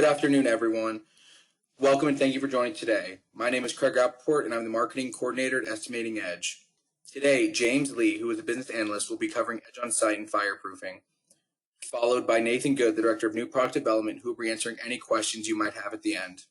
afternoon, everyone. Welcome and thank you for joining today. My name is Craig Rappaport, and I'm the Marketing Coordinator at Estimating Edge. Today, James Lee, who is a business analyst, will be covering Edge on Site and Fireproofing, followed by Nathan Good, the Director of New Product Development, who will be answering any questions you might have at the end.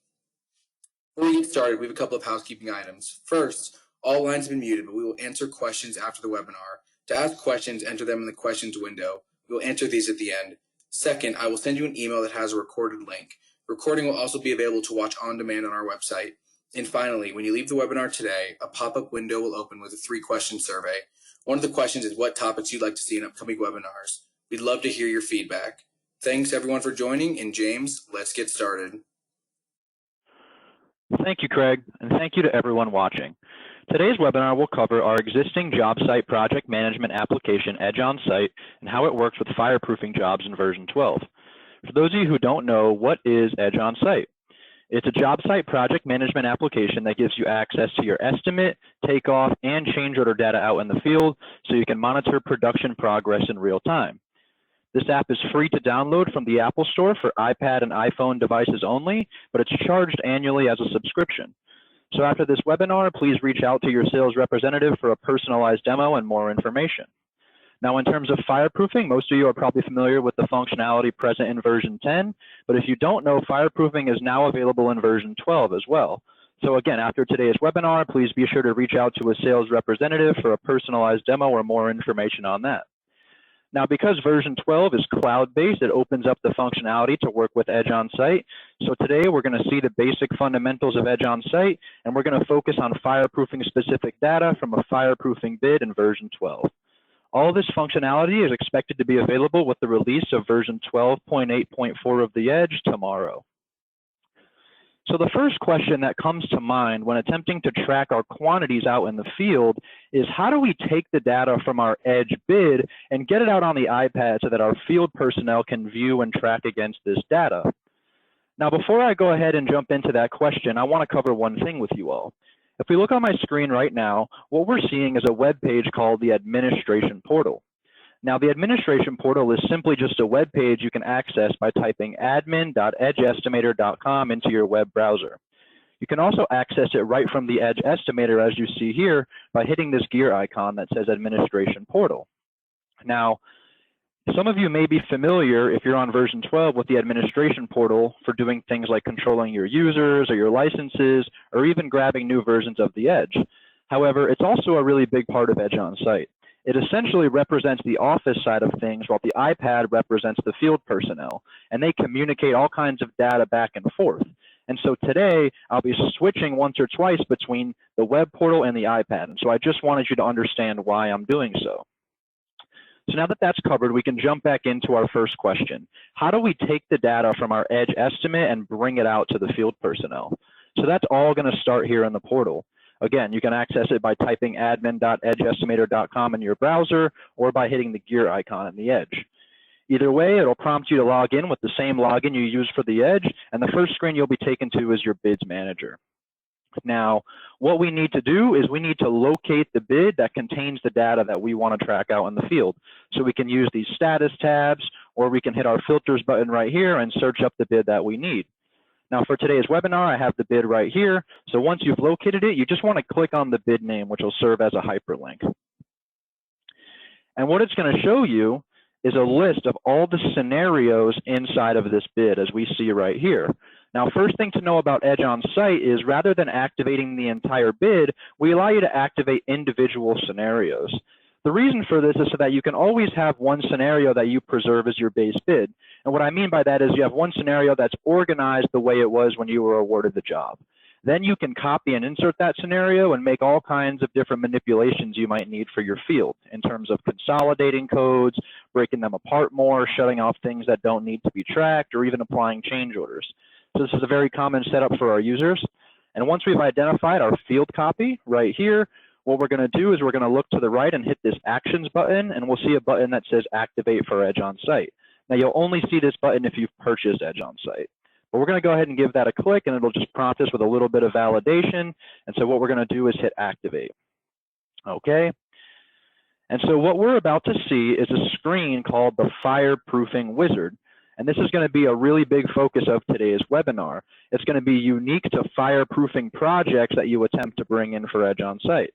Before we get started, we have a couple of housekeeping items. First, all lines have been muted, but we will answer questions after the webinar. To ask questions, enter them in the questions window. We will answer these at the end. Second, I will send you an email that has a recorded link. The recording will also be available to watch on demand on our website. And finally, when you leave the webinar today, a pop-up window will open with a 3-question survey. One of the questions is what topics you'd like to see in upcoming webinars. We'd love to hear your feedback. Thanks everyone for joining, and James, let's get started. Thank you, Craig, and thank you to everyone watching. Today's webinar will cover our existing job site project management application, Edge on Site, and how it works with fireproofing jobs in version 12. For those of you who don't know, what is Edge on Site? It's a job site project management application that gives you access to your estimate, takeoff, and change order data out in the field so you can monitor production progress in real time. This app is free to download from the Apple Store for iPad and iPhone devices only, but it's charged annually as a subscription. So after this webinar, please reach out to your sales representative for a personalized demo and more information. Now, in terms of fireproofing, most of you are probably familiar with the functionality present in version 10, but if you don't know, fireproofing is now available in version 12 as well. So again, after today's webinar, please be sure to reach out to a sales representative for a personalized demo or more information on that. Now, because version 12 is cloud-based, it opens up the functionality to work with Edge on Site. So today we're going to see the basic fundamentals of Edge on Site, and we're going to focus on fireproofing specific data from a fireproofing bid in version 12. All this functionality is expected to be available with the release of version 12.8.4 of the Edge tomorrow. So the first question that comes to mind when attempting to track our quantities out in the field is, how do we take the data from our Edge bid and get it out on the iPad so that our field personnel can view and track against this data? Now, before I go ahead and jump into that question, I want to cover one thing with you all. If we look on my screen right now, what we're seeing is a web page called the Administration Portal. Now, the Administration Portal is simply just a web page you can access by typing admin.edgeestimator.com into your web browser. You can also access it right from the Edge Estimator, as you see here, by hitting this gear icon that says Administration Portal. Now, some of you may be familiar, if you're on version 12, with the Administration Portal for doing things like controlling your users or your licenses, or even grabbing new versions of the Edge. However, it's also a really big part of Edge on Site. It essentially represents the office side of things, while the iPad represents the field personnel, and they communicate all kinds of data back and forth. And so today, I'll be switching once or twice between the web portal and the iPad, and so I just wanted you to understand why I'm doing so. So now that that's covered, we can jump back into our first question. How do we take the data from our Edge estimate and bring it out to the field personnel? So that's all going to start here in the portal. Again, you can access it by typing admin.edgeestimator.com in your browser or by hitting the gear icon in the Edge. Either way, it'll prompt you to log in with the same login you use for the Edge, and the first screen you'll be taken to is your bids manager. Now, what we need to do is we need to locate the bid that contains the data that we want to track out in the field. So we can use these status tabs, or we can hit our filters button right here and search up the bid that we need. Now, for today's webinar, I have the bid right here. So once you've located it, you just want to click on the bid name, which will serve as a hyperlink. And what it's going to show you is a list of all the scenarios inside of this bid, as we see right here. Now, first thing to know about Edge on Site is, rather than activating the entire bid, we allow you to activate individual scenarios. The reason for this is so that you can always have one scenario that you preserve as your base bid. And what I mean by that is you have one scenario that's organized the way it was when you were awarded the job. Then you can copy and insert that scenario and make all kinds of different manipulations you might need for your field in terms of consolidating codes, breaking them apart more, shutting off things that don't need to be tracked, or even applying change orders. So this is a very common setup for our users. And once we've identified our field copy right here, what we're going to do is we're going to look to the right and hit this Actions button, and we'll see a button that says Activate for Edge on Site. Now, you'll only see this button if you've purchased Edge on Site. But we're going to go ahead and give that a click, and it'll just prompt us with a little bit of validation. And so what we're going to do is hit Activate. Okay. And so what we're about to see is a screen called the Fireproofing Wizard. And this is going to be a really big focus of today's webinar. It's going to be unique to fireproofing projects that you attempt to bring in for Edge on Site.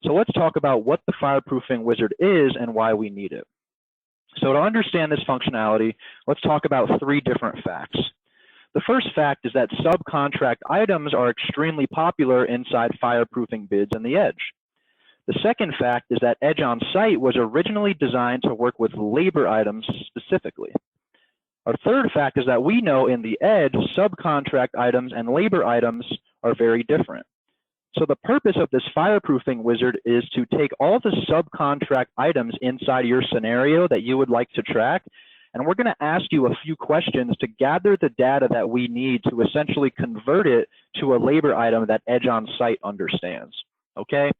So let's talk about what the fireproofing wizard is and why we need it. So to understand this functionality, let's talk about 3 different facts. The first fact is that subcontract items are extremely popular inside fireproofing bids in the Edge. The second fact is that Edge on Site was originally designed to work with labor items specifically. Our third fact is that we know in the Edge, subcontract items and labor items are very different. So the purpose of this fireproofing wizard is to take all the subcontract items inside your scenario that you would like to track, and we're going to ask you a few questions to gather the data that we need to essentially convert it to a labor item that Edge on Site understands. Okay,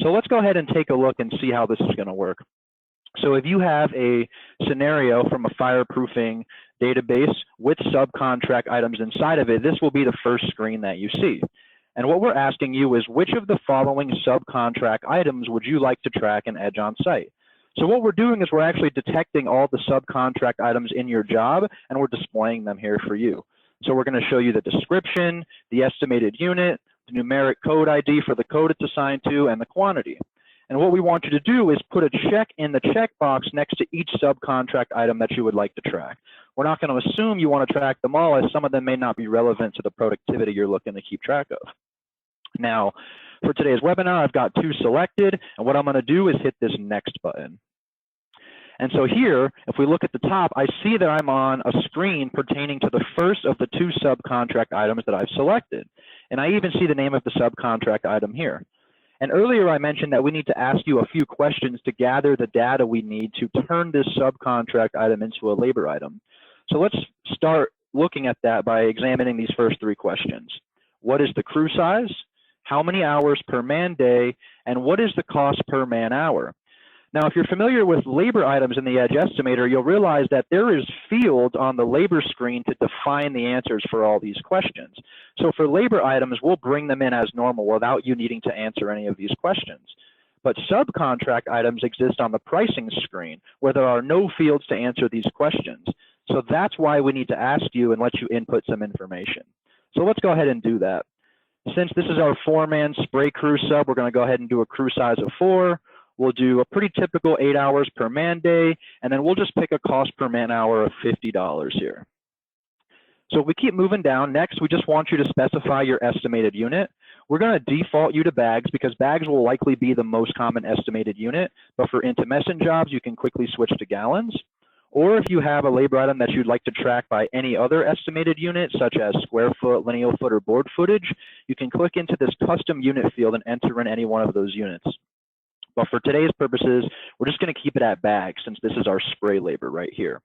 so let's go ahead and take a look and see how this is going to work. So if you have a scenario from a fireproofing database with subcontract items inside of it, this will be the first screen that you see. And what we're asking you is, which of the following subcontract items would you like to track in Edge on Site? So what we're doing is we're actually detecting all the subcontract items in your job, and we're displaying them here for you. So we're going to show you the description, the estimated unit, the numeric code ID for the code it's assigned to, and the quantity. And what we want you to do is put a check in the checkbox next to each subcontract item that you would like to track. We're not going to assume you want to track them all, as some of them may not be relevant to the productivity you're looking to keep track of. Now, for today's webinar, I've got 2 selected, and what I'm going to do is hit this next button. And so here, if we look at the top, I see that I'm on a screen pertaining to the first of the 2 subcontract items that I've selected. And I even see the name of the subcontract item here. And earlier I mentioned that we need to ask you a few questions to gather the data we need to turn this subcontract item into a labor item. So let's start looking at that by examining these first 3 questions. What is the crew size? How many hours per man day? And what is the cost per man hour? Now, if you're familiar with labor items in the Edge Estimator, you'll realize that there is fields on the labor screen to define the answers for all these questions. So for labor items, we'll bring them in as normal without you needing to answer any of these questions. But subcontract items exist on the pricing screen where there are no fields to answer these questions. So that's why we need to ask you and let you input some information. So let's go ahead and do that. Since this is our Foreman spray crew sub, we're going to go ahead and do a crew size of 4. We'll do a pretty typical 8 hours per man day, and then we'll just pick a cost per man hour of $50 here. So if we keep moving down, next we just want you to specify your estimated unit. We're going to default you to bags because bags will likely be the most common estimated unit, but for intermittent jobs, you can quickly switch to gallons. Or if you have a labor item that you'd like to track by any other estimated unit, such as square foot, lineal foot, or board footage, you can click into this custom unit field and enter in any one of those units. But for today's purposes, we're just going to keep it at bags since this is our spray labor right here.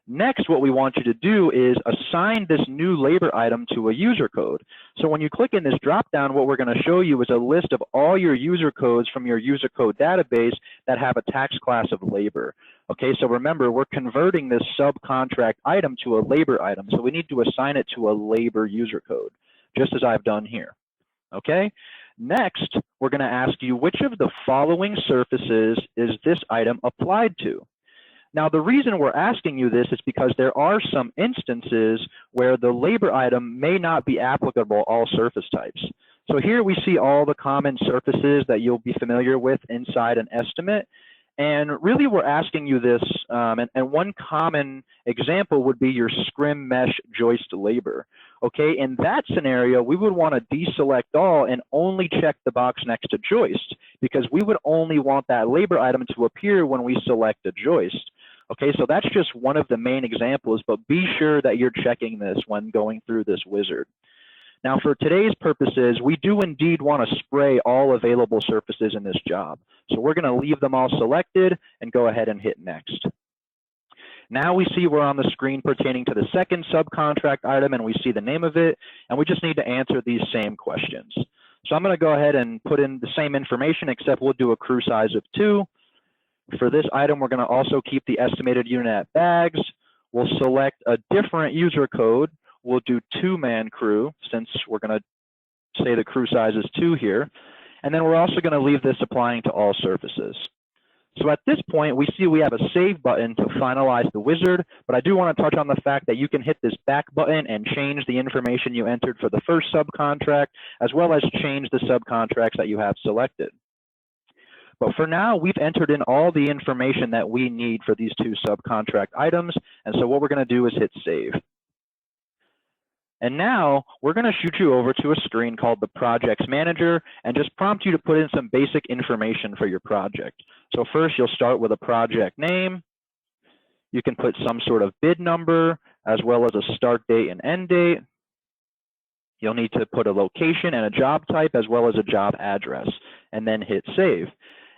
Next, what we want you to do is assign this new labor item to a user code. So when you click in this dropdown, what we're going to show you is a list of all your user codes from your user code database that have a tax class of labor. Okay, so remember, we're converting this subcontract item to a labor item, so we need to assign it to a labor user code, just as I've done here. Okay, next, we're going to ask you which of the following surfaces is this item applied to? Now, the reason we're asking you this is because there are some instances where the labor item may not be applicable all surface types. So here we see all the common surfaces that you'll be familiar with inside an estimate. And really we're asking you this, and one common example would be your scrim mesh joist labor. Okay, in that scenario, we would want to deselect all and only check the box next to joist because we would only want that labor item to appear when we select a joist. Okay, so that's just one of the main examples, but be sure that you're checking this when going through this wizard. Now, for today's purposes, we do indeed want to spray all available surfaces in this job. So we're going to leave them all selected and go ahead and hit next. Now we see we're on the screen pertaining to the second subcontract item and we see the name of it, and we just need to answer these same questions. So I'm going to go ahead and put in the same information, except we'll do a crew size of 2. For this item, we're going to also keep the estimated unit at bags. We'll select a different user code. We'll do 2-man crew since we're going to say the crew size is 2 here. And then we're also going to leave this applying to all surfaces. So at this point, we see we have a save button to finalize the wizard, but I do want to touch on the fact that you can hit this back button and change the information you entered for the first subcontract, as well as change the subcontracts that you have selected. But for now, we've entered in all the information that we need for these two subcontract items, and so what we're going to do is hit save. And now we're going to shoot you over to a screen called the Projects Manager and just prompt you to put in some basic information for your project. So first, you'll start with a project name. You can put some sort of bid number, as well as a start date and end date. You'll need to put a location and a job type, as well as a job address, and then hit save.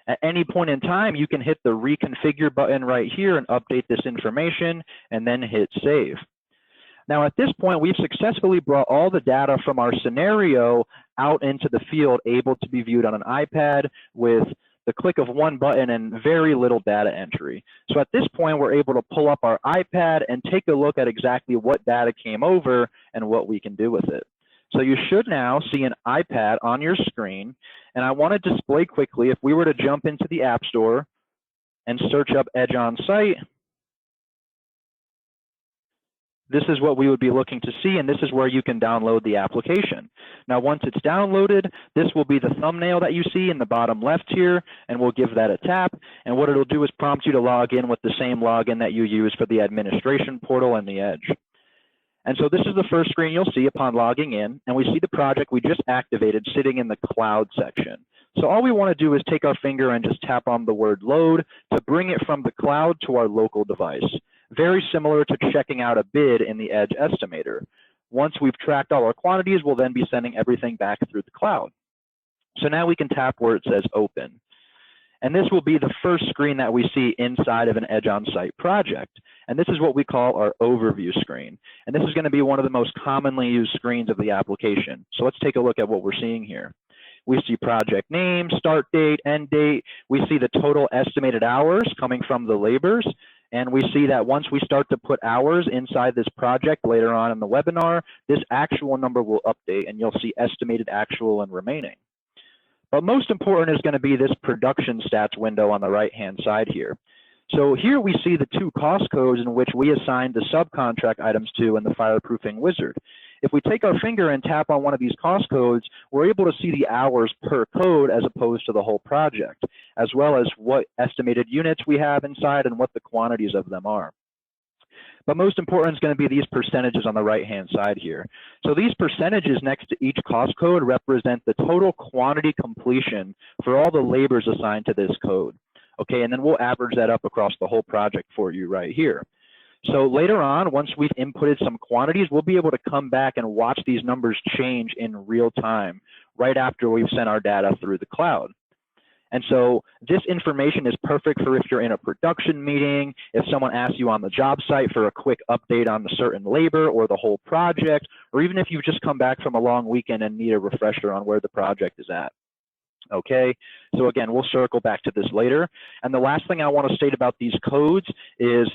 At any point in time, you can hit the reconfigure button right here and update this information, and then hit save. Now at this point, we've successfully brought all the data from our scenario out into the field, able to be viewed on an iPad with the click of one button and very little data entry. So at this point, we're able to pull up our iPad and take a look at exactly what data came over and what we can do with it. So you should now see an iPad on your screen, and I want to display quickly, if we were to jump into the App Store and search up Edge On-Site, this is what we would be looking to see, and this is where you can download the application. Now, once it's downloaded, this will be the thumbnail that you see in the bottom left here, and we'll give that a tap. And what it'll do is prompt you to log in with the same login that you use for the administration portal and the Edge. And so this is the first screen you'll see upon logging in, and we see the project we just activated sitting in the cloud section. So all we want to do is take our finger and just tap on the word load to bring it from the cloud to our local device. Very similar to checking out a bid in the Edge estimator. Once we've tracked all our quantities, we'll then be sending everything back through the cloud. So now we can tap where it says open. And this will be the first screen that we see inside of an Edge On-Site project. And this is what we call our overview screen. And this is going to be one of the most commonly used screens of the application. So let's take a look at what we're seeing here. We see project name, start date, end date. We see the total estimated hours coming from the labors. And we see that once we start to put hours inside this project later on in the webinar, this actual number will update, and you'll see estimated actual and remaining. But most important is going to be this production stats window on the right-hand side here. So here we see the two cost codes in which we assigned the subcontract items to in the Fireproofing wizard. If we take our finger and tap on one of these cost codes, we're able to see the hours per code as opposed to the whole project, as well as what estimated units we have inside and what the quantities of them are. But most important is going to be these percentages on the right-hand side here. So these percentages next to each cost code represent the total quantity completion for all the labors assigned to this code. Okay, and then we'll average that up across the whole project for you right here. So later on, once we've inputted some quantities, we'll be able to come back and watch these numbers change in real time right after we've sent our data through the cloud. And so this information is perfect for if you're in a production meeting, if someone asks you on the job site for a quick update on the certain labor or the whole project, or even if you've just come back from a long weekend and need a refresher on where the project is at. Okay, so again, we'll circle back to this later. And the last thing I want to state about these codes is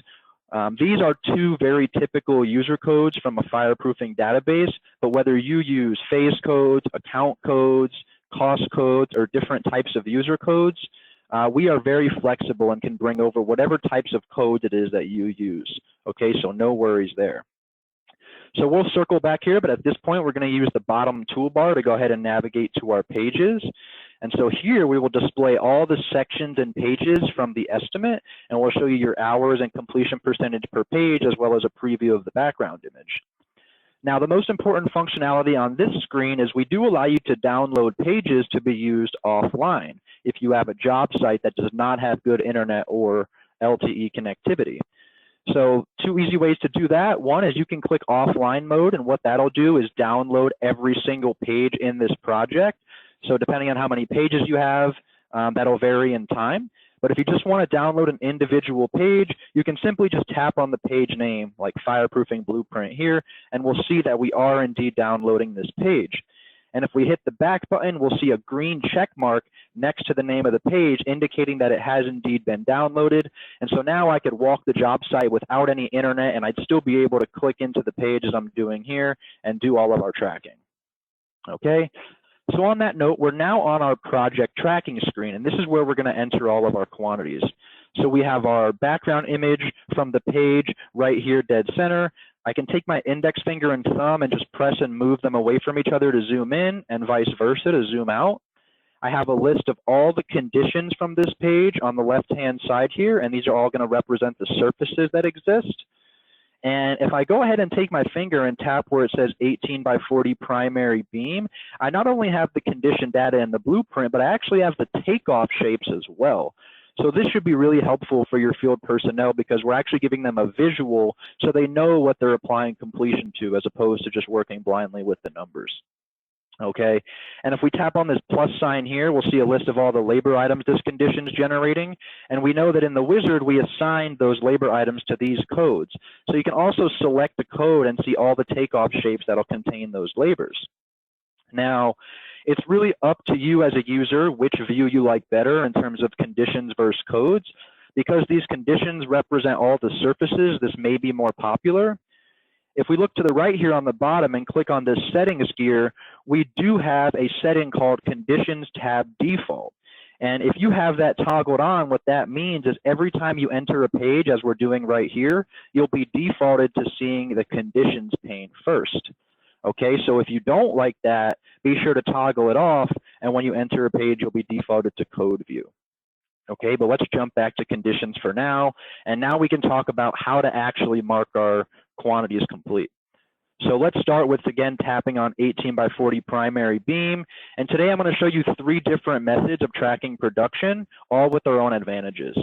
these are two very typical user codes from a fireproofing database, but whether you use phase codes, account codes, cost codes, or different types of user codes, we are very flexible and can bring over whatever types of codes it is that you use. Okay, so no worries there. So we'll circle back here, but at this point, we're going to use the bottom toolbar to go ahead and navigate to our pages. And so here we will display all the sections and pages from the estimate, and we'll show you your hours and completion percentage per page, as well as a preview of the background image. Now, the most important functionality on this screen is we do allow you to download pages to be used offline if you have a job site that does not have good internet or LTE connectivity. So two easy ways to do that. One is you can click offline mode, and what that'll do is download every single page in this project. So depending on how many pages you have, that'll vary in time. But if you just want to download an individual page, you can simply just tap on the page name, like Fireproofing Blueprint here, and we'll see that we are indeed downloading this page. And if we hit the back button, we'll see a green check mark next to the name of the page, indicating that it has indeed been downloaded. And so now I could walk the job site without any internet, and I'd still be able to click into the page as I'm doing here and do all of our tracking. Okay. So on that note, we're now on our project tracking screen, and this is where we're going to enter all of our quantities. So we have our background image from the page right here, dead center. I can take my index finger and thumb and just press and move them away from each other to zoom in, and vice versa to zoom out. I have a list of all the conditions from this page on the left-hand side here, and these are all going to represent the surfaces that exist. And if I go ahead and take my finger and tap where it says 18 by 40 primary beam, I not only have the condition data in the blueprint, but I actually have the takeoff shapes as well. So this should be really helpful for your field personnel because we're actually giving them a visual so they know what they're applying completion to as opposed to just working blindly with the numbers. Okay, and if we tap on this plus sign here, we'll see a list of all the labor items this condition is generating. And we know that in the wizard, we assigned those labor items to these codes. So you can also select the code and see all the takeoff shapes that'll contain those labors. Now, it's really up to you as a user which view you like better in terms of conditions versus codes. Because these conditions represent all the surfaces, this may be more popular. If we look to the right here on the bottom and click on this settings gear, we do have a setting called Conditions Tab Default. And if you have that toggled on, what that means is every time you enter a page, as we're doing right here, you'll be defaulted to seeing the conditions pane first. Okay, so if you don't like that, be sure to toggle it off, and when you enter a page, you'll be defaulted to code view. Okay, but let's jump back to conditions for now, and now we can talk about how to actually mark our quantities complete. So let's start with, again, tapping on 18 by 40 primary beam, and today I'm going to show you 3 different methods of tracking production, all with their own advantages.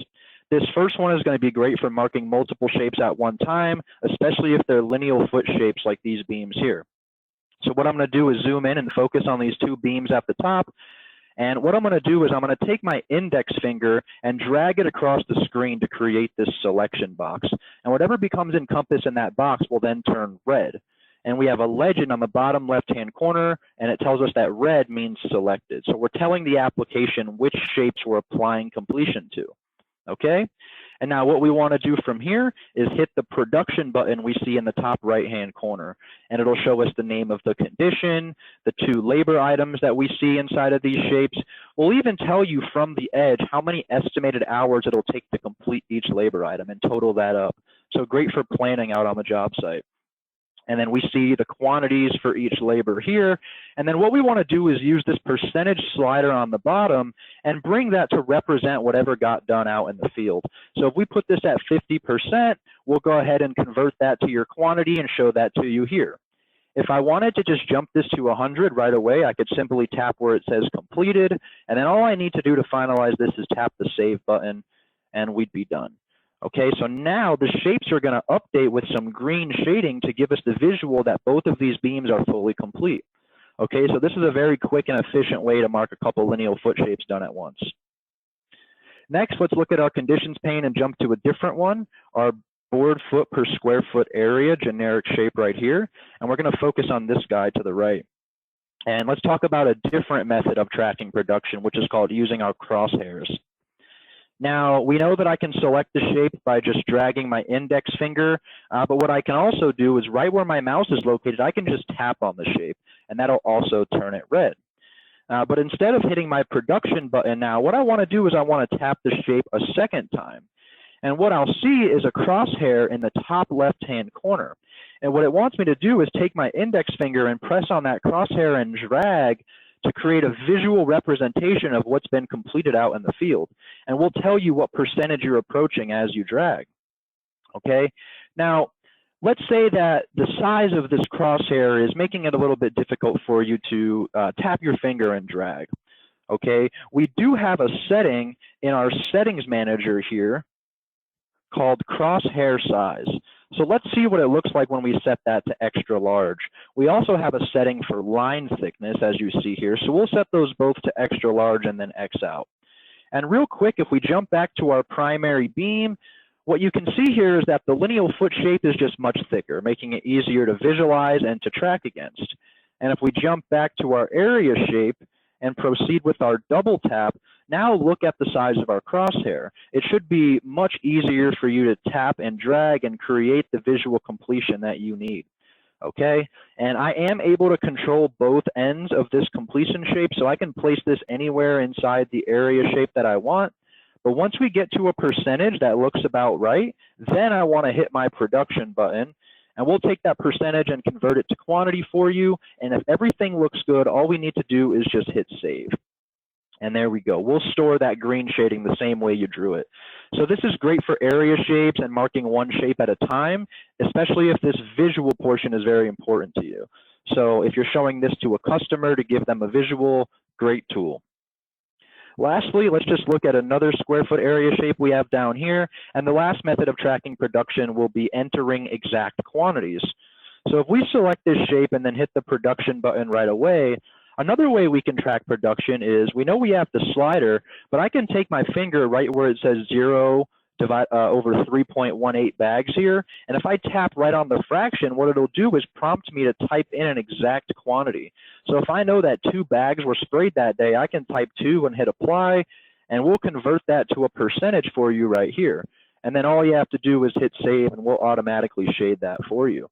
This first one is going to be great for marking multiple shapes at one time, especially if they're lineal foot shapes like these beams here. So what I'm going to do is zoom in and focus on these 2 beams at the top. And what I'm going to do is I'm going to take my index finger and drag it across the screen to create this selection box. And whatever becomes encompassed in that box will then turn red. And we have a legend on the bottom left-hand corner, and it tells us that red means selected. So we're telling the application which shapes we're applying completion to. Okay? And now what we want to do from here is hit the production button we see in the top right-hand corner. And it'll show us the name of the condition, the 2 labor items that we see inside of these shapes. We'll even tell you from the edge how many estimated hours it'll take to complete each labor item and total that up. So great for planning out on the job site. And then we see the quantities for each labor here. And then what we want to do is use this percentage slider on the bottom and bring that to represent whatever got done out in the field. So if we put this at 50%, we'll go ahead and convert that to your quantity and show that to you here. If I wanted to just jump this to 100 right away, I could simply tap where it says completed. And then all I need to do to finalize this is tap the save button and we'd be done. Okay, so now the shapes are going to update with some green shading to give us the visual that both of these beams are fully complete. Okay, so this is a very quick and efficient way to mark a couple lineal foot shapes done at once. Next, let's look at our conditions pane and jump to a different one, our board foot per square foot area generic shape right here. And we're going to focus on this guy to the right. And let's talk about a different method of tracking production, which is called using our crosshairs. Now, we know that I can select the shape by just dragging my index finger, but what I can also do is right where my mouse is located, I can just tap on the shape, and that'll also turn it red. But instead of hitting my production button now, what I want to do is I want to tap the shape a second time. And what I'll see is a crosshair in the top left-hand corner. And what it wants me to do is take my index finger and press on that crosshair and drag to create a visual representation of what's been completed out in the field. And we'll tell you what percentage you're approaching as you drag. Okay, now let's say that the size of this crosshair is making it a little bit difficult for you to tap your finger and drag. Okay, we do have a setting in our settings manager here called crosshair size. So let's see what it looks like when we set that to extra large. We also have a setting for line thickness, as you see here. So we'll set those both to extra large and then X out. And real quick, if we jump back to our primary beam, what you can see here is that the lineal foot shape is just much thicker, making it easier to visualize and to track against. And if we jump back to our area shape and proceed with our double tap, now look at the size of our crosshair. It should be much easier for you to tap and drag and create the visual completion that you need. Okay, and I am able to control both ends of this completion shape, so I can place this anywhere inside the area shape that I want. But once we get to a percentage that looks about right, then I want to hit my production button, and we'll take that percentage and convert it to quantity for you. And if everything looks good, all we need to do is just hit save. And there we go. We'll store that green shading the same way you drew it. So this is great for area shapes and marking one shape at a time, especially if this visual portion is very important to you. So if you're showing this to a customer to give them a visual, great tool. Lastly, let's just look at another square foot area shape we have down here. And the last method of tracking production will be entering exact quantities. So if we select this shape and then hit the production button right away, another way we can track production is, we know we have the slider, but I can take my finger right where it says 0 over 3.18 bags here, and if I tap right on the fraction, what it'll do is prompt me to type in an exact quantity. So if I know that 2 bags were sprayed that day, I can type 2 and hit apply, and we'll convert that to a percentage for you right here. And then all you have to do is hit save, and we'll automatically shade that for you.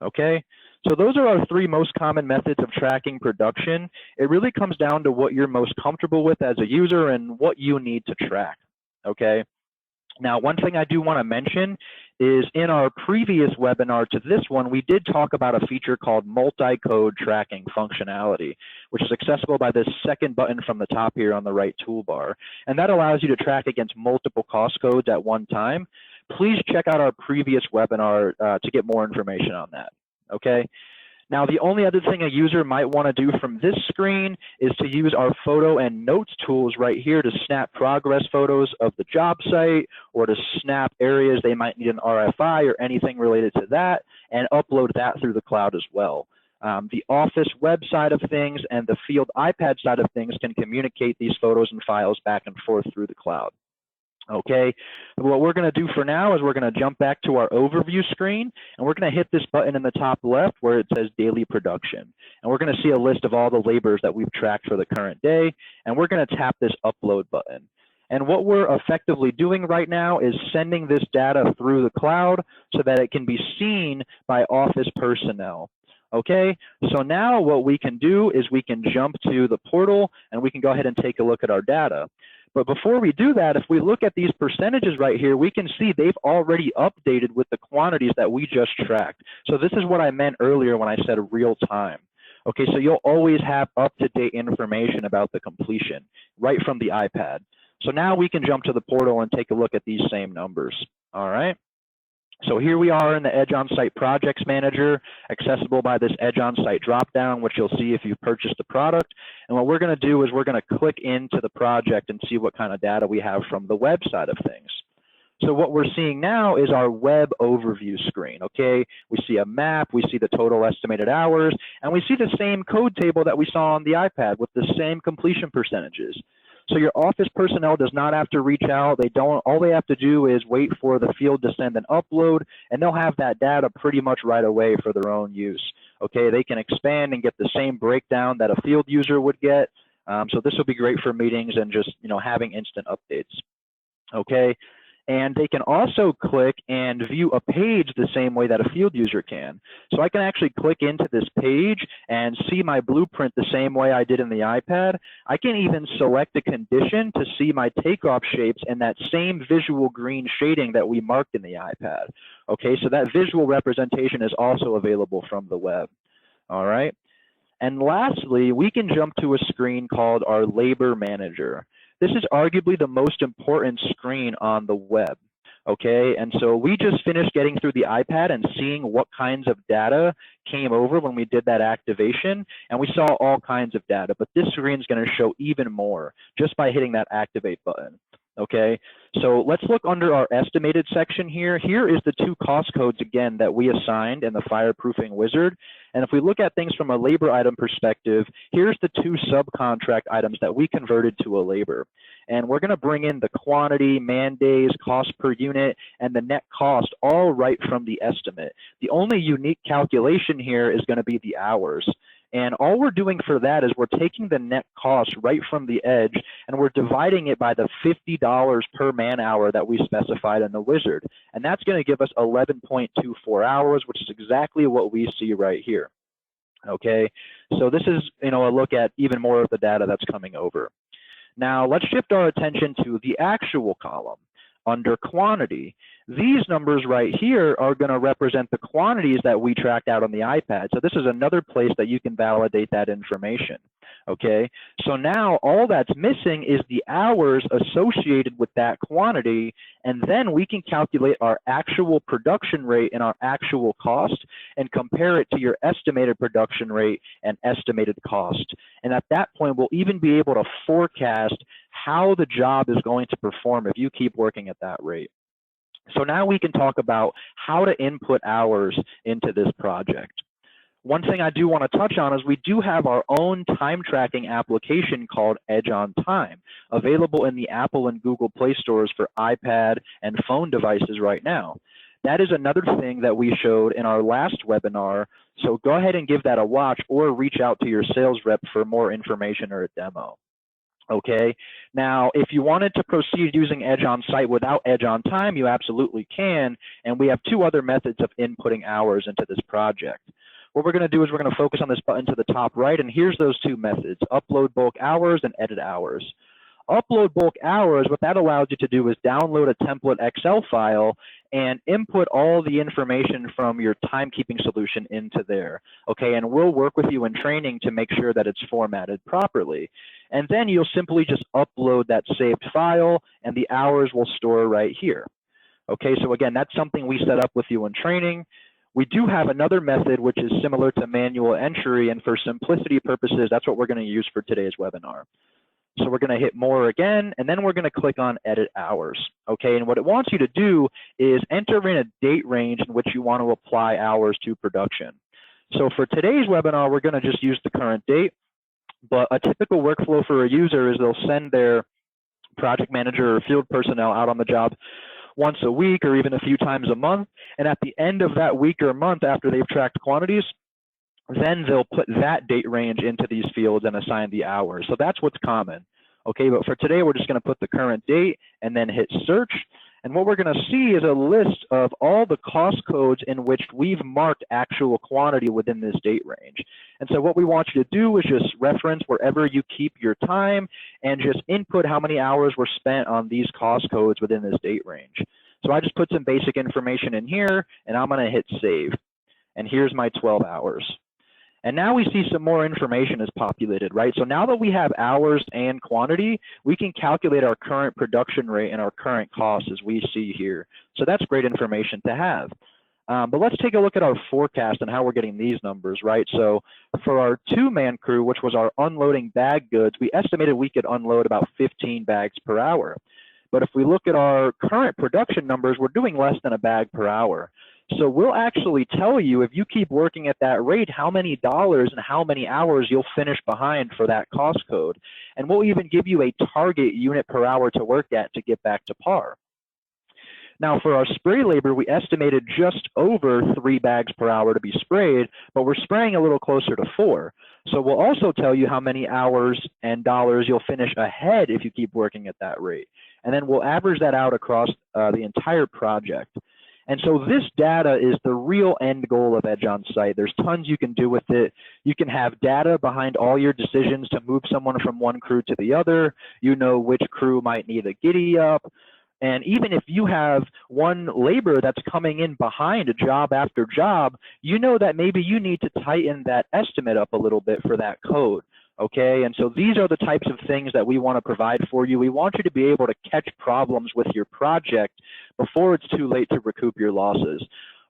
Okay, so those are our 3 most common methods of tracking production. It really comes down to what you're most comfortable with as a user and what you need to track. Okay, now one thing I do want to mention is, in our previous webinar to this one, we did talk about a feature called multi-code tracking functionality, which is accessible by this second button from the top here on the right toolbar. And that allows you to track against multiple cost codes at one time. Please check out our previous webinar to get more information on that. Okay. Now, the only other thing a user might want to do from this screen is to use our photo and notes tools right here to snap progress photos of the job site, or to snap areas they might need an RFI or anything related to that, and upload that through the cloud as well. The office web side of things and the field iPad side of things can communicate these photos and files back and forth through the cloud. Okay, what we're going to do for now is we're going to jump back to our overview screen, and we're going to hit this button in the top left where it says daily production. And we're going to see a list of all the laborers that we've tracked for the current day, and we're going to tap this upload button. And what we're effectively doing right now is sending this data through the cloud so that it can be seen by office personnel. Okay, so now what we can do is we can jump to the portal and we can go ahead and take a look at our data. But before we do that, if we look at these percentages right here, we can see they've already updated with the quantities that we just tracked. So this is what I meant earlier when I said real time. Okay, so you'll always have up-to-date information about the completion right from the iPad. So now we can jump to the portal and take a look at these same numbers. All right. So here we are in the Edge On-Site Projects Manager, accessible by this Edge On-Site dropdown, which you'll see if you've purchased the product. And what we're going to do is we're going to click into the project and see what kind of data we have from the web side of things. So what we're seeing now is our web overview screen, okay? We see a map, we see the total estimated hours, and we see the same code table that we saw on the iPad with the same completion percentages. So your office personnel does not have to reach out. All they have to do is wait for the field to send an upload, and they'll have that data pretty much right away for their own use. Okay, they can expand and get the same breakdown that a field user would get. So this will be great for meetings and just, having instant updates. Okay, and they can also click and view a page the same way that a field user can. So I can actually click into this page and see my blueprint the same way I did in the iPad. I can even select a condition to see my takeoff shapes in that same visual green shading that we marked in the iPad. Okay, so that visual representation is also available from the web. All right. And lastly, we can jump to a screen called our Labor Manager. This is arguably the most important screen on the web, okay? And so we just finished getting through the iPad and seeing what kinds of data came over when we did that activation, and we saw all kinds of data, but this screen is going to show even more just by hitting that activate button. Okay, so let's look under our estimated section here. Here is the 2 cost codes again that we assigned in the Fireproofing wizard. And if we look at things from a labor item perspective, here's the 2 subcontract items that we converted to a labor. And we're going to bring in the quantity, man days, cost per unit, and the net cost all right from the estimate. The only unique calculation here is going to be the hours. And all we're doing for that is we're taking the net cost right from the edge and we're dividing it by the $50 per man hour that we specified in the wizard. And that's going to give us 11.24 hours, which is exactly what we see right here. Okay, so this is, a look at even more of the data that's coming over. Now let's shift our attention to the actual column. Under quantity, these numbers right here are going to represent the quantities that we tracked out on the iPad. So this is another place that you can validate that information. Okay, so now all that's missing is the hours associated with that quantity, and then we can calculate our actual production rate and our actual cost and compare it to your estimated production rate and estimated cost. And at that point, we'll even be able to forecast how the job is going to perform if you keep working at that rate. So now we can talk about how to input hours into this project. One thing I do want to touch on is we do have our own time tracking application called Edge on Time, available in the Apple and Google Play stores for iPad and phone devices right now. That is another thing that we showed in our last webinar, so go ahead and give that a watch or reach out to your sales rep for more information or a demo. Okay, now if you wanted to proceed using Edge on Site without Edge on Time, you absolutely can, and we have two other methods of inputting hours into this project. What we're going to do is we're going to focus on this button to the top right, and here's those two methods, upload bulk hours and edit hours. Upload bulk hours, what that allows you to do is download a template Excel file and input all the information from your timekeeping solution into there. Okay, and we'll work with you in training to make sure that it's formatted properly. And then you'll simply just upload that saved file and the hours will store right here. Okay, so again, that's something we set up with you in training. We do have another method which is similar to manual entry, and for simplicity purposes, that's what we're going to use for today's webinar. So we're going to hit more again, and then we're going to click on edit hours. Okay, and what it wants you to do is enter in a date range in which you want to apply hours to production. So for today's webinar, we're going to just use the current date, but a typical workflow for a user is they'll send their project manager or field personnel out on the job once a week or even a few times a month, and at the end of that week or month after they've tracked quantities, then they'll put that date range into these fields and assign the hours. So that's what's common. Okay, but for today, we're just going to put the current date and then hit search. And what we're going to see is a list of all the cost codes in which we've marked actual quantity within this date range. And so what we want you to do is just reference wherever you keep your time and just input how many hours were spent on these cost codes within this date range. So I just put some basic information in here, and I'm going to hit save. And here's my 12 hours. And now we see some more information is populated, right? So now that we have hours and quantity, we can calculate our current production rate and our current costs as we see here. So that's great information to have. But let's take a look at our forecast and how we're getting these numbers, right? So for our two-man crew, which was our unloading bag goods, we estimated we could unload about 15 bags per hour. But if we look at our current production numbers, we're doing less than a bag per hour. So we'll actually tell you, if you keep working at that rate, how many dollars and how many hours you'll finish behind for that cost code. And we'll even give you a target unit per hour to work at to get back to par. Now for our spray labor, we estimated just over 3 bags per hour to be sprayed, but we're spraying a little closer to 4. So we'll also tell you how many hours and dollars you'll finish ahead if you keep working at that rate. And then we'll average that out across the entire project. And so this data is the real end goal of Edge on Site. There's tons you can do with it. You can have data behind all your decisions to move someone from one crew to the other. You know which crew might need a giddy up. And even if you have one labor that's coming in behind a job after job, you know that maybe you need to tighten that estimate up a little bit for that code. Okay, and so these are the types of things that we want to provide for you. We want you to be able to catch problems with your project before it's too late to recoup your losses.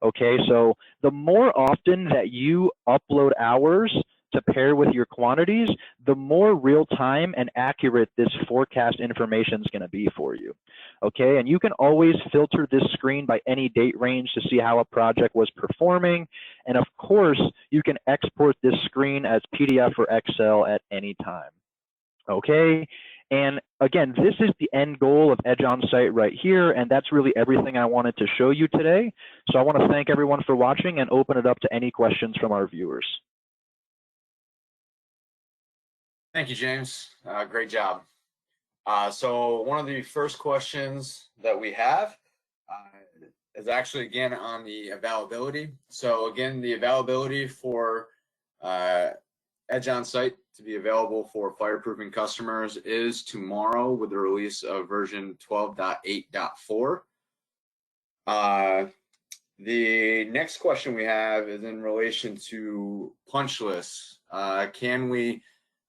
Okay, so the more often that you upload hours to pair with your quantities, the more real-time and accurate this forecast information is going to be for you. Okay, and you can always filter this screen by any date range to see how a project was performing. And of course, you can export this screen as PDF or Excel at any time. Okay, and again, this is the end goal of Edge on Site right here, and that's really everything I wanted to show you today. So I want to thank everyone for watching and open it up to any questions from our viewers. Thank you, James. Great job. So one of the first questions that we have is actually again on the availability. So again, the availability for Edge on Site to be available for fireproofing customers is tomorrow with the release of version 12.8.4. The next question we have is in relation to punch lists. Can we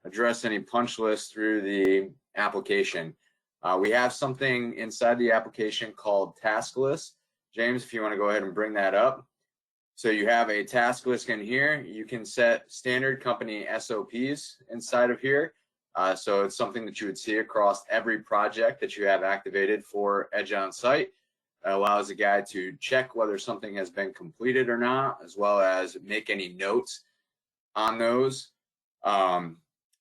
address any punch lists through the application? We have something inside the application called task list. James, if you want to go ahead and bring that up. So you have a task list in here. You can set standard company SOPs inside of here. So it's something that you would see across every project that you have activated for Edge on Site. It allows the guy to check whether something has been completed or not, as well as make any notes on those.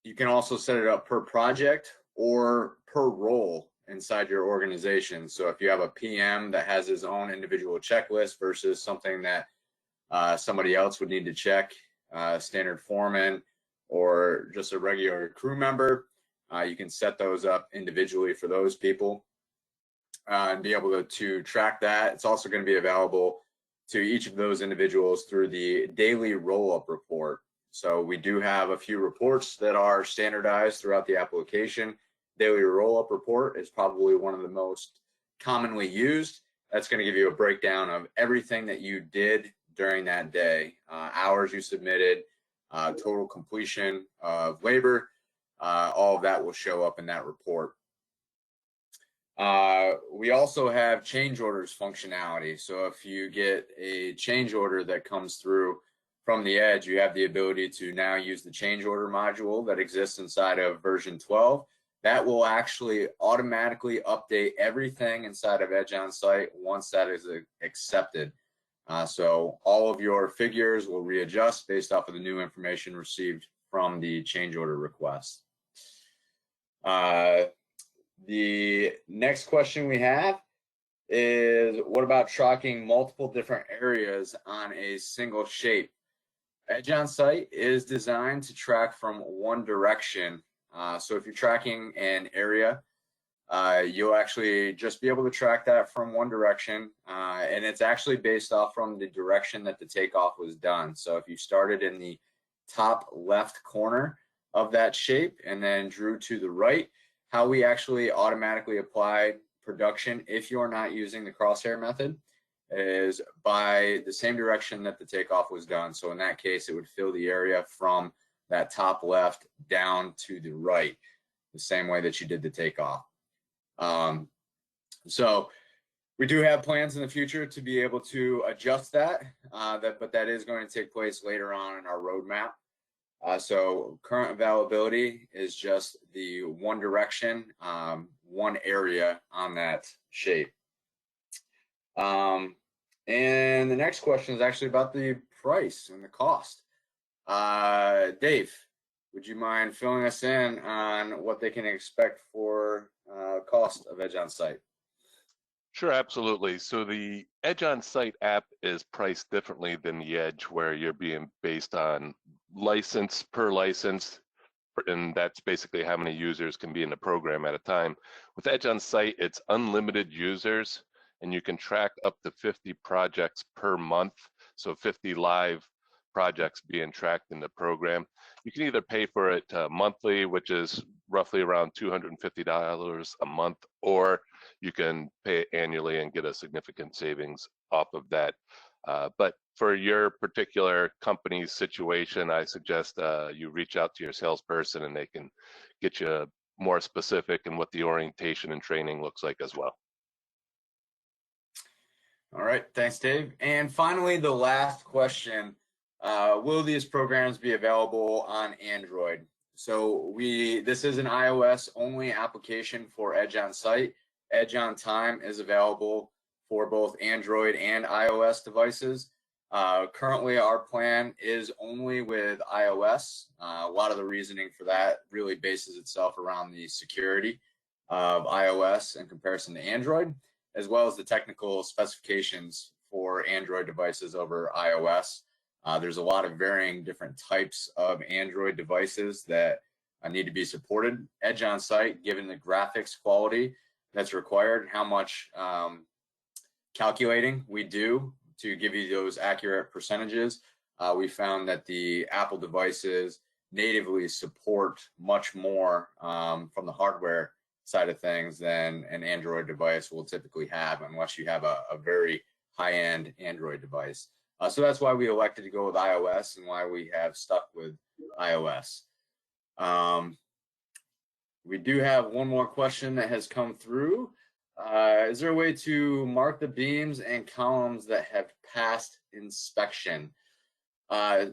You can also set it up per project or per role inside your organization. So if you have a PM that has his own individual checklist versus something that somebody else would need to check, standard foreman or just a regular crew member, you can set those up individually for those people and be able to track that. It's also going to be available to each of those individuals through the daily roll-up report. So we do have a few reports that are standardized throughout the application. Daily roll-up report is probably one of the most commonly used. That's going to give you a breakdown of everything that you did during that day, hours you submitted, total completion of labor, all of that will show up in that report. We also have change orders functionality. So if you get a change order that comes through from the Edge, you have the ability to now use the change order module that exists inside of version 12. That will actually automatically update everything inside of Edge on Site once that is accepted. So all of your figures will readjust based off of the new information received from the change order request. The next question we have is, what about tracking multiple different areas on a single shape? Edge on Site is designed to track from one direction. So if you're tracking an area, you'll actually just be able to track that from one direction. And it's actually based off from the direction that the takeoff was done. So if you started in the top left corner of that shape and then drew to the right, how we actually automatically apply production if you're not using the crosshair method is by the same direction that the takeoff was done. So in that case, it would fill the area from that top left down to the right, the same way that you did the takeoff. So we do have plans in the future to be able to adjust that, but that is going to take place later on in our roadmap. So current availability is just the one direction, one area on that shape. And the next question is actually about the price and the cost. Dave, would you mind filling us in on what they can expect for cost of Edge on Site? Sure, absolutely. So the Edge on Site app is priced differently than the Edge, where you're being based on license per license, and that's basically how many users can be in the program at a time. With Edge on Site, it's unlimited users, and you can track up to 50 projects per month, so 50 live projects being tracked in the program. You can either pay for it monthly, which is roughly around $250 a month, or you can pay it annually and get a significant savings off of that. But for your particular company's situation, I suggest you reach out to your salesperson and they can get you more specific in what the orientation and training looks like as well. All right, thanks, Dave. And finally, the last question. Will these programs be available on Android? So this is an iOS only application for Edge on Site. Edge on Time is available for both Android and iOS devices. Currently, our plan is only with iOS. A lot of the reasoning for that really bases itself around the security of iOS in comparison to Android, as well as the technical specifications for Android devices over iOS. There's a lot of varying different types of Android devices that need to be supported. Edge on site, given the graphics quality that's required, how much calculating we do to give you those accurate percentages, we found that the Apple devices natively support much more from the hardware side of things than an Android device will typically have, unless you have a very high-end Android device. So that's why we elected to go with iOS and why we have stuck with iOS. We do have one more question that has come through. Is there a way to mark the beams and columns that have passed inspection?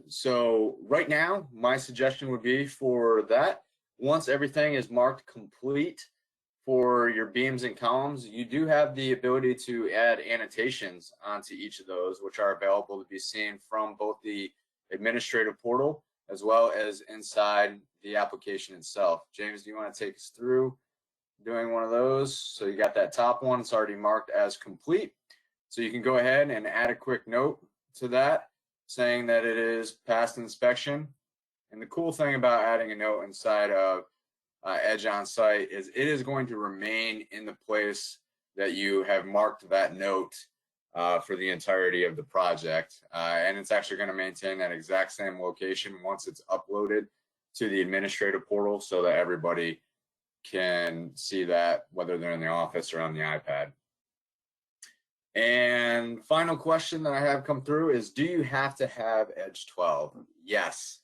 So right now, my suggestion would be for that, once everything is marked complete for your beams and columns, you do have the ability to add annotations onto each of those, which are available to be seen from both the administrative portal as well as inside the application itself. James, do you want to take us through doing one of those? So you got that top one, it's already marked as complete. So you can go ahead and add a quick note to that saying that it is passed inspection. And the cool thing about adding a note inside of Edge on site is it is going to remain in the place that you have marked that note for the entirety of the project. And it's actually going to maintain that exact same location once it's uploaded to the administrative portal so that everybody can see that, whether they're in the office or on the iPad. And final question that I have come through is, do you have to have Edge 12? Yes,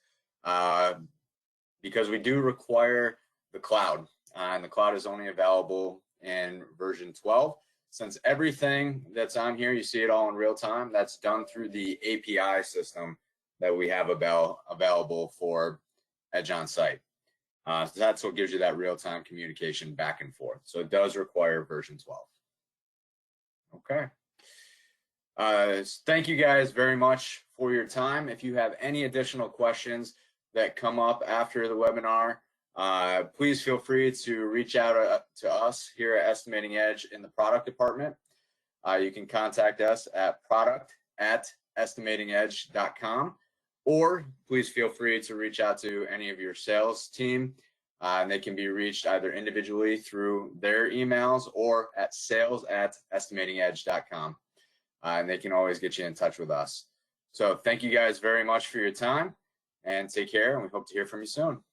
because we do require the cloud, and the cloud is only available in version 12. Since everything that's on here, you see it all in real time, that's done through the API system that we have available for Edge on site. So that's what gives you that real-time communication back and forth. So it does require version 12. Okay. Thank you guys very much for your time. If you have any additional questions that come up after the webinar, please feel free to reach out to us here at Estimating Edge in the product department. You can contact us at product@estimatingedge.com, or please feel free to reach out to any of your sales team. And they can be reached either individually through their emails or at sales@estimatingedge.com. And they can always get you in touch with us. So thank you guys very much for your time, and take care, and we hope to hear from you soon.